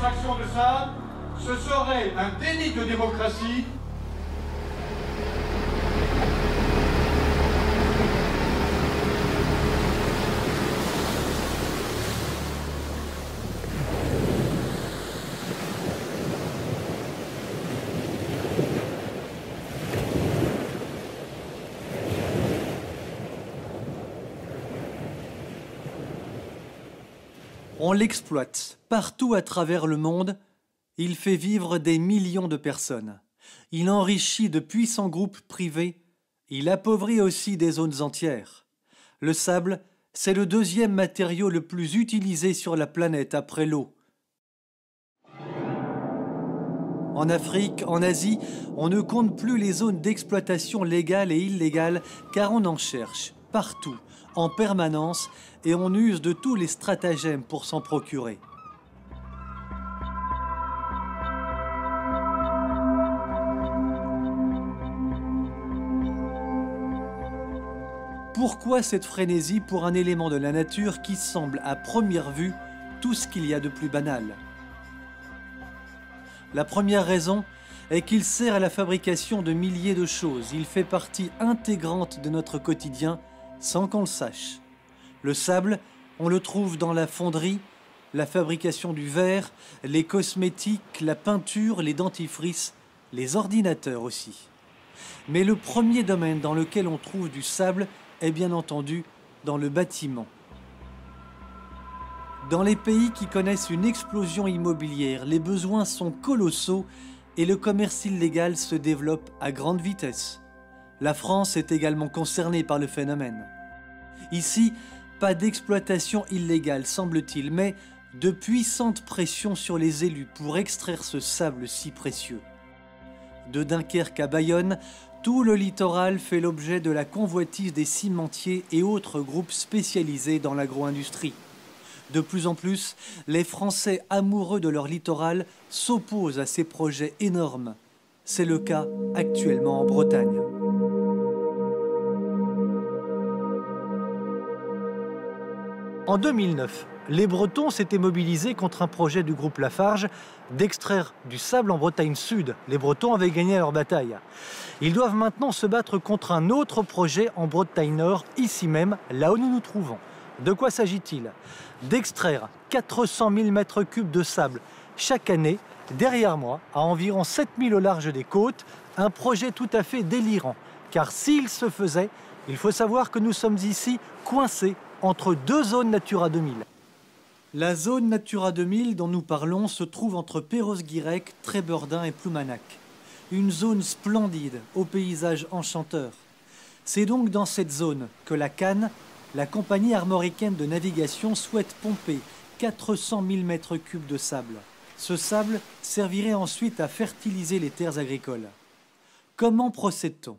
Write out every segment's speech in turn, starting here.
d'extraction de sable, ce serait un déni de démocratie. On l'exploite partout à travers le monde. Il fait vivre des millions de personnes. Il enrichit de puissants groupes privés. Il appauvrit aussi des zones entières. Le sable, c'est le deuxième matériau le plus utilisé sur la planète après l'eau. En Afrique, en Asie, on ne compte plus les zones d'exploitation légales et illégales car on en cherche partout, en permanence, et on use de tous les stratagèmes pour s'en procurer. Pourquoi cette frénésie pour un élément de la nature qui semble à première vue tout ce qu'il y a de plus banal? La première raison est qu'il sert à la fabrication de milliers de choses. Il fait partie intégrante de notre quotidien sans qu'on le sache. Le sable, on le trouve dans la fonderie, la fabrication du verre, les cosmétiques, la peinture, les dentifrices, les ordinateurs aussi. Mais le premier domaine dans lequel on trouve du sable est bien entendu dans le bâtiment. Dans les pays qui connaissent une explosion immobilière, les besoins sont colossaux et le commerce illégal se développe à grande vitesse. La France est également concernée par le phénomène. Ici, pas d'exploitation illégale, semble-t-il, mais de puissantes pressions sur les élus pour extraire ce sable si précieux. De Dunkerque à Bayonne, tout le littoral fait l'objet de la convoitise des cimentiers et autres groupes spécialisés dans l'agro-industrie. De plus en plus, les Français amoureux de leur littoral s'opposent à ces projets énormes. C'est le cas actuellement en Bretagne. En 2009, les Bretons s'étaient mobilisés contre un projet du groupe Lafarge d'extraire du sable en Bretagne Sud. Les Bretons avaient gagné leur bataille. Ils doivent maintenant se battre contre un autre projet en Bretagne Nord, ici même, là où nous nous trouvons. De quoi s'agit-il? D'extraire 400 000 mètres cubes de sable chaque année, derrière moi, à environ 7 000 au large des côtes, un projet tout à fait délirant. Car s'il se faisait, il faut savoir que nous sommes ici coincés entre deux zones Natura 2000. La zone Natura 2000 dont nous parlons se trouve entre Perros-Guirec, Trébeurdin et Ploumanac. Une zone splendide, au paysage enchanteur. C'est donc dans cette zone que la CAN, la compagnie armoricaine de navigation, souhaite pomper 400 000 mètres cubes de sable. Ce sable servirait ensuite à fertiliser les terres agricoles. Comment procède-t-on?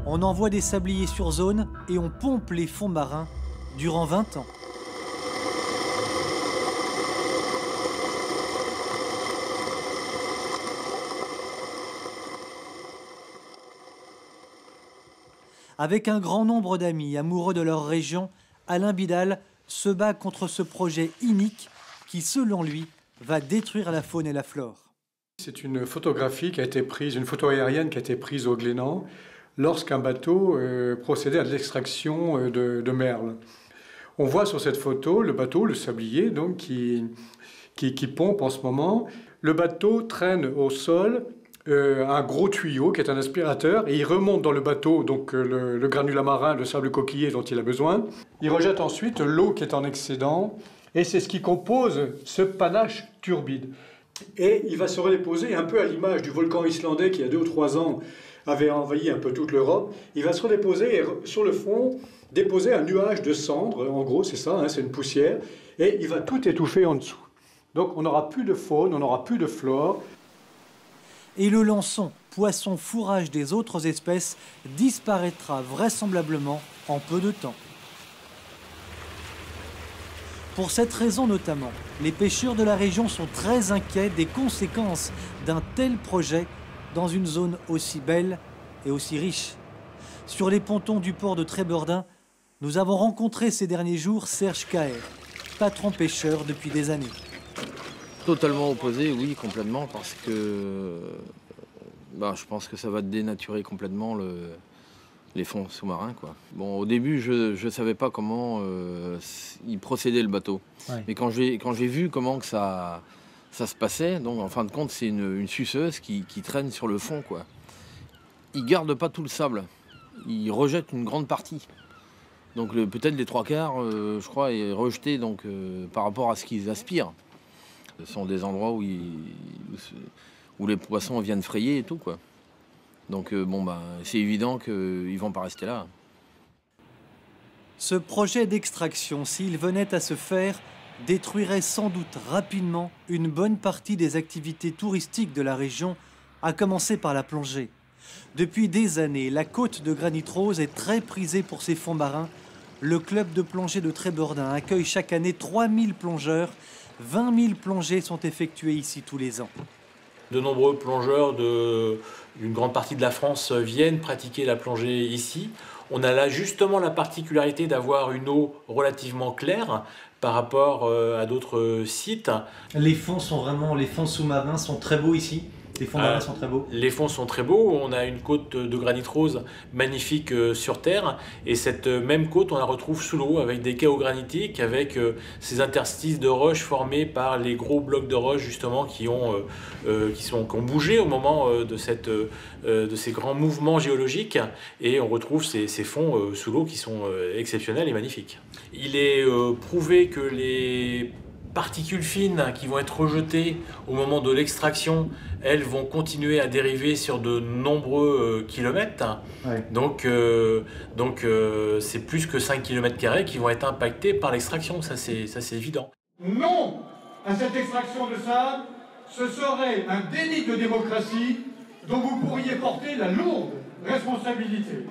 On envoie des sabliers sur zone et on pompe les fonds marins durant 20 ans. Avec un grand nombre d'amis amoureux de leur région, Alain Bidal se bat contre ce projet inique qui, selon lui, va détruire la faune et la flore. C'est une photographie qui a été prise, une photo aérienne qui a été prise au Glénan lorsqu'un bateau procédait à l'extraction de merle. On voit sur cette photo le bateau, le sablier, donc, qui pompe en ce moment. Le bateau traîne au sol un gros tuyau qui est un aspirateur et il remonte dans le bateau donc le granulat marin, le sable coquillé dont il a besoin. Il rejette ensuite l'eau qui est en excédent et c'est ce qui compose ce panache turbide. Et il va se redéposer un peu à l'image du volcan islandais qui, il y a 2 ou 3 ans, avait envahi un peu toute l'Europe. Il va se redéposer et sur le fond déposer un nuage de cendres, en gros c'est ça, hein, c'est une poussière, et il va tout étouffer en dessous. Donc on n'aura plus de faune, on n'aura plus de flore. Et le lançon, poisson fourrage des autres espèces, disparaîtra vraisemblablement en peu de temps. Pour cette raison notamment, les pêcheurs de la région sont très inquiets des conséquences d'un tel projet dans une zone aussi belle et aussi riche. Sur les pontons du port de Trébeurdin, nous avons rencontré ces derniers jours Serge Caher. patron pêcheur depuis des années. Totalement opposé, oui, complètement, parce que je pense que ça va dénaturer complètement les fonds sous-marins, quoi. Bon, au début, je ne savais pas comment il procédait le bateau. Ouais. Mais quand j'ai vu comment que ça se passait, donc en fin de compte, c'est une suceuse qui traîne sur le fond, quoi. Il ne garde pas tout le sable, il rejette une grande partie. Donc peut-être les 3/4, je crois, est rejeté donc, par rapport à ce qu'ils aspirent. Ce sont des endroits où les poissons viennent frayer et tout, quoi. Donc c'est évident qu'ils ne vont pas rester là. Ce projet d'extraction, s'il venait à se faire, détruirait sans doute rapidement une bonne partie des activités touristiques de la région, à commencer par la plongée. Depuis des années, la côte de Granit Rose est très prisée pour ses fonds marins. Le club de plongée de Trébordin accueille chaque année 3000 plongeurs. 20 000 plongées sont effectuées ici tous les ans. De nombreux plongeurs d'une grande partie de la France viennent pratiquer la plongée ici. On a là justement la particularité d'avoir une eau relativement claire par rapport à d'autres sites. Les fonds sous-marins sont très beaux ici. Les fonds marins sont très beaux. Les fonds sont très beaux. On a une côte de granit rose magnifique sur terre. Et cette même côte, on la retrouve sous l'eau avec des chaos granitiques, avec ces interstices de roches formés par les gros blocs de roches justement qui ont bougé au moment de ces grands mouvements géologiques. Et on retrouve ces fonds sous l'eau qui sont exceptionnels et magnifiques. Il est prouvé que les particules fines qui vont être rejetées au moment de l'extraction, elles vont continuer à dériver sur de nombreux kilomètres. Ouais. Donc c'est plus que 5 km² qui vont être impactés par l'extraction, ça c'est évident. Non à cette extraction de sable, ce serait un déni de démocratie dont vous pourriez porter la lourde responsabilité.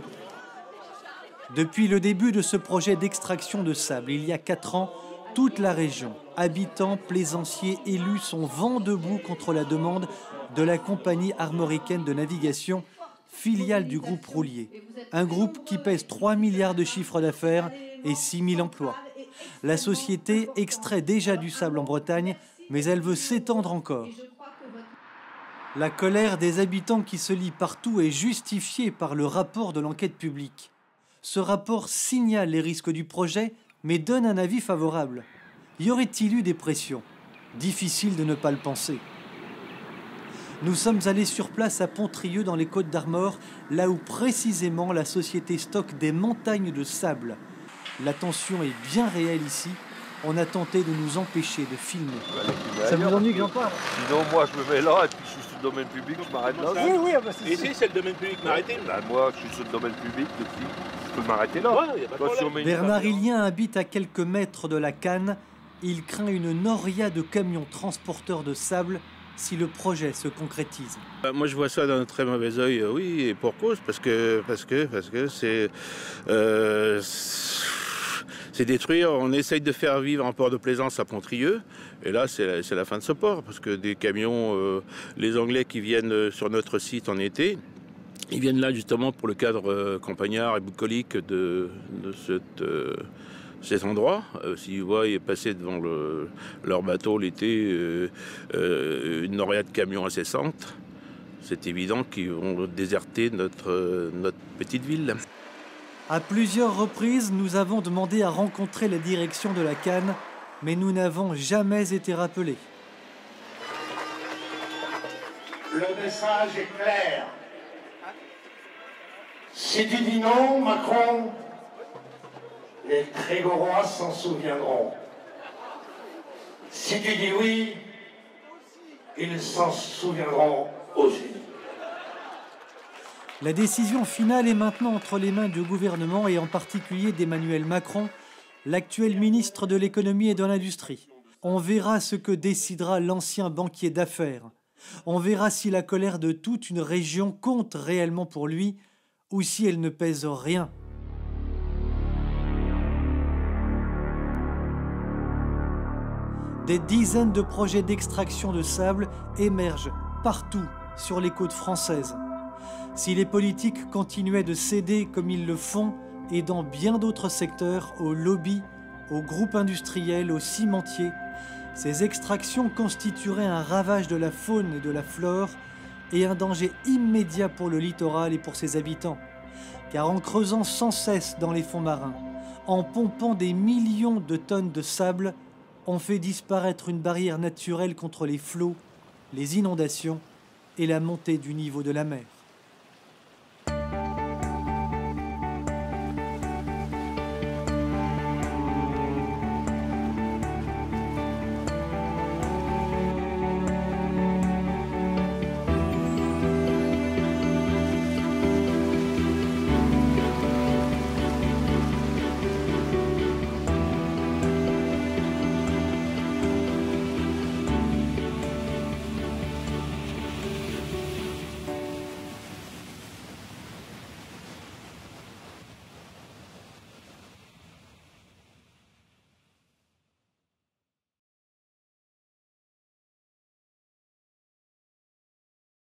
Depuis le début de ce projet d'extraction de sable, il y a 4 ans, toute la région, habitants, plaisanciers, élus sont vent debout contre la demande de la compagnie armoricaine de navigation, filiale du groupe Roulier. Un groupe qui pèse 3 milliards de chiffre d'affaires et 6 000 emplois. La société extrait déjà du sable en Bretagne, mais elle veut s'étendre encore. La colère des habitants qui se lit partout est justifiée par le rapport de l'enquête publique. Ce rapport signale les risques du projet, mais donne un avis favorable. Y aurait-il eu des pressions? Difficile de ne pas le penser. Nous sommes allés sur place à Pontrieux dans les Côtes d'Armor, là où précisément la société stocke des montagnes de sable. La tension est bien réelle ici. On a tenté de nous empêcher de filmer. Ça vous ennuie que j'en parle? Sinon, moi, je me mets là et puis je suis sur le domaine public, je m'arrête là. Oui, c'est ici, c'est le domaine public, m'arrêtez. Moi, je suis sur le domaine public depuis. Je peux m'arrêter là. Ouais, Bernard Illien habite à quelques mètres de la Canne. Il craint une noria de camions transporteurs de sable si le projet se concrétise. Moi, je vois ça d'un très mauvais œil, oui, et pour cause, parce que c'est détruire. On essaye de faire vivre un port de plaisance à Pontrieux, et là, c'est la fin de ce port, parce que des camions, les Anglais qui viennent sur notre site en été, ils viennent là justement pour le cadre campagnard et bucolique de cet endroit. S'ils voient passer devant leur bateau l'été une noria de camions incessante, c'est évident qu'ils vont déserter notre petite ville. À plusieurs reprises, nous avons demandé à rencontrer la direction de la Canne, mais nous n'avons jamais été rappelés. Le message est clair. Si tu dis non, Macron, les Trégorois s'en souviendront. Si tu dis oui, ils s'en souviendront aussi. La décision finale est maintenant entre les mains du gouvernement et en particulier d'Emmanuel Macron, l'actuel ministre de l'économie et de l'industrie. On verra ce que décidera l'ancien banquier d'affaires. On verra si la colère de toute une région compte réellement pour lui ou si elle ne pèse rien. Des dizaines de projets d'extraction de sable émergent partout sur les côtes françaises. Si les politiques continuaient de céder comme ils le font et dans bien d'autres secteurs au lobby, aux groupes industriels, aux cimentiers, ces extractions constitueraient un ravage de la faune et de la flore et un danger immédiat pour le littoral et pour ses habitants. Car en creusant sans cesse dans les fonds marins, en pompant des millions de tonnes de sable, on fait disparaître une barrière naturelle contre les flots, les inondations et la montée du niveau de la mer.